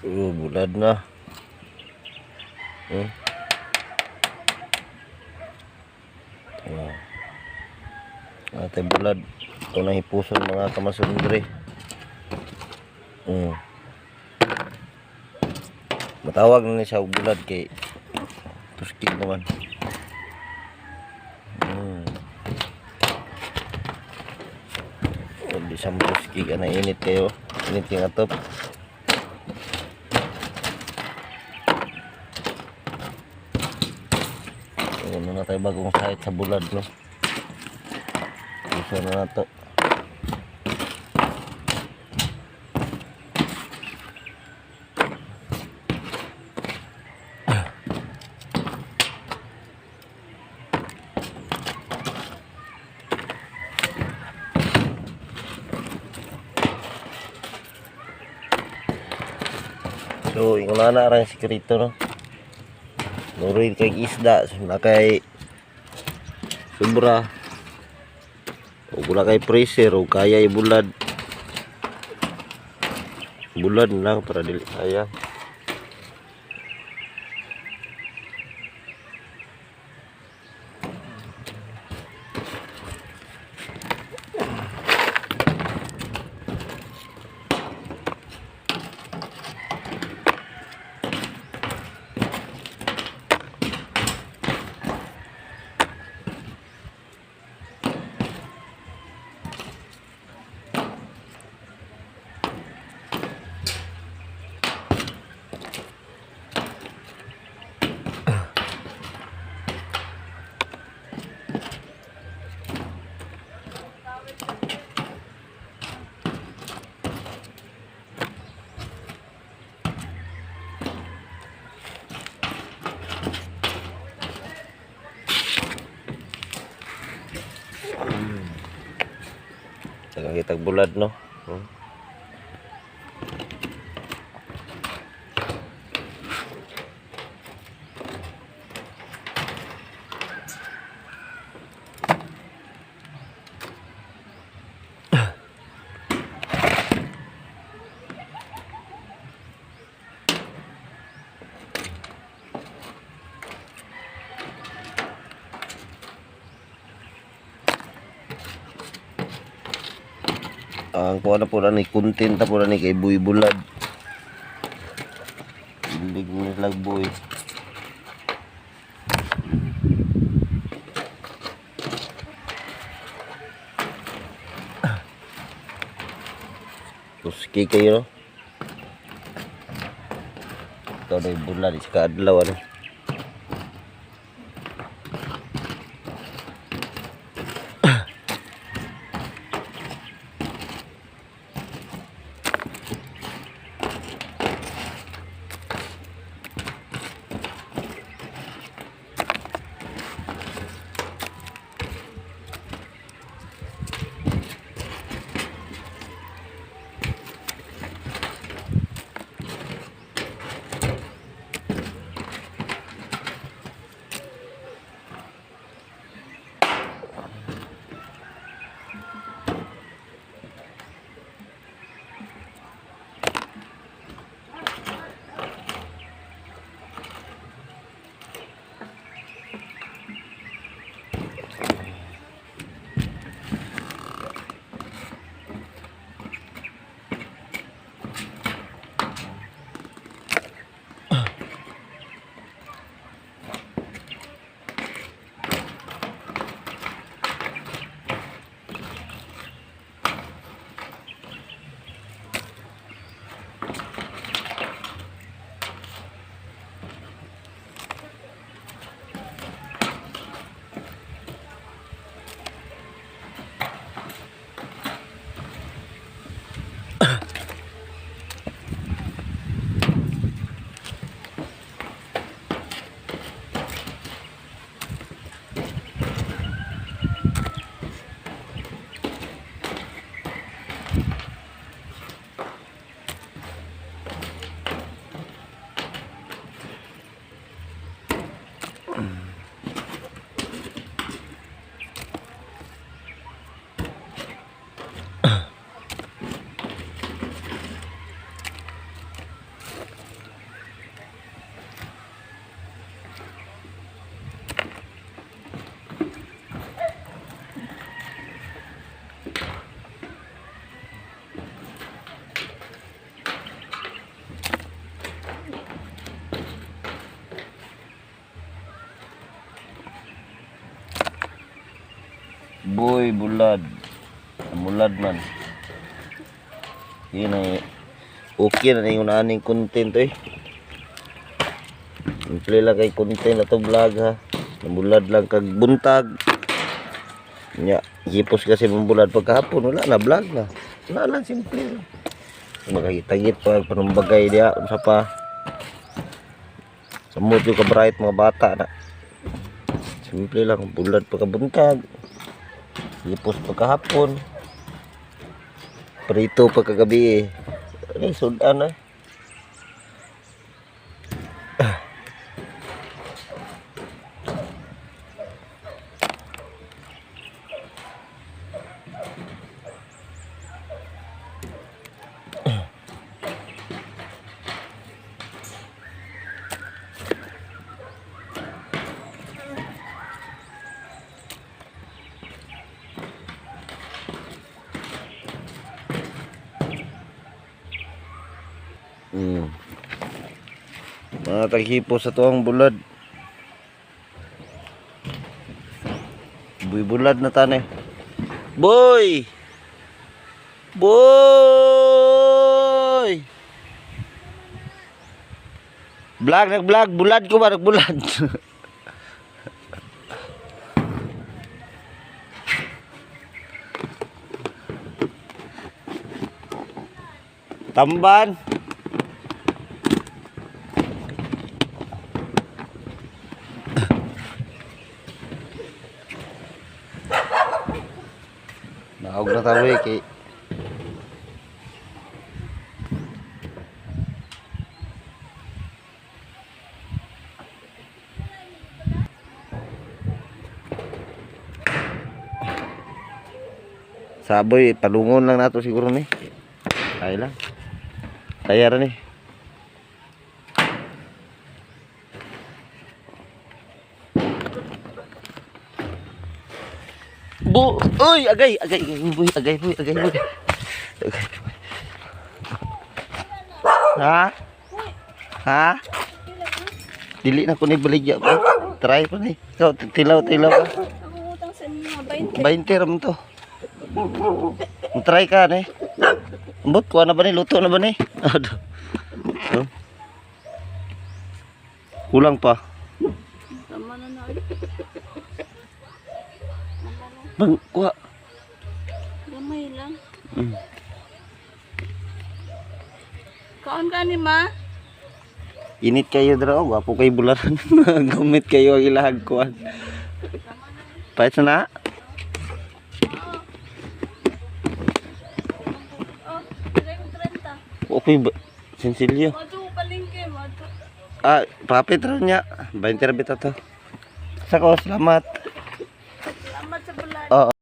Bulad na. Ate bulad. Ito na hipuson mga kamasundre. Matawag na ni siya bulad kay tuskig naman. Hindi siya tuskig. Init kayo. Init yung atop. Ano na tayo bagong site sa bulad, no? Gusto na to. So, yung nanarang sikrito, no? Nurin kay isda, na kay sobra. O wala kay freezer, o kaya ibulad. Bulad lang para dili sayang. Kitag bulad, no? Ang kuha na po na ni content na po na ni kay buy bulad. Bilig mo nilag buy. Tuski kayo, no? Ito na yung bulad sa kaadlaw, ano? Boy bulad. Mulad man. Yun ay okay na yung aning content eh. Simple lang kay content na to vlog ha. Namulad lang kag buntag. Nya, hipos kasi mambulad pagkahapon wala na vlog na. Wala lang simple lang. Magahitagit pa panumbagay dia unsa pa. Samot yung ka-bright mga bata na. Simple lang bulad pagkabuntag. Hipos pagkahapon. Prito pagkagabi eh. Ano sudan eh. Mga taghipo sa tuwang bulad. Boy bulad na tanay. Boy! Boy! Vlog, nag-vlog. Bulad ko ba? Nag-bulad. Tamban. Naog na tayo eh kay saboy palungon lang nato siguro ni. Kaya lang. Kaya rin eh. Uy, agay, boy. Ha? Ha? Dili na ko ni baligya pa. Try pa ni. Ikaw, tilaw ka. Ako utang sa mga 20 ram to. Try ka ni. Ambot, kuha na ba ni? Luto na ba ni? Aduh. Kulang pa. Tama na na. Bang, kuha. Gamay lang. Kaon ka ni ma? Init kayo dra, wapo kay bularan. Gamit kayo ang ilahag kuan. Pahit na. Oh, 30. Okay, sensilyo. Madu palingke, madu. Ah, papit rin niya. 20 rabit to. Sako, salamat. Salamat sa bulad. Oo.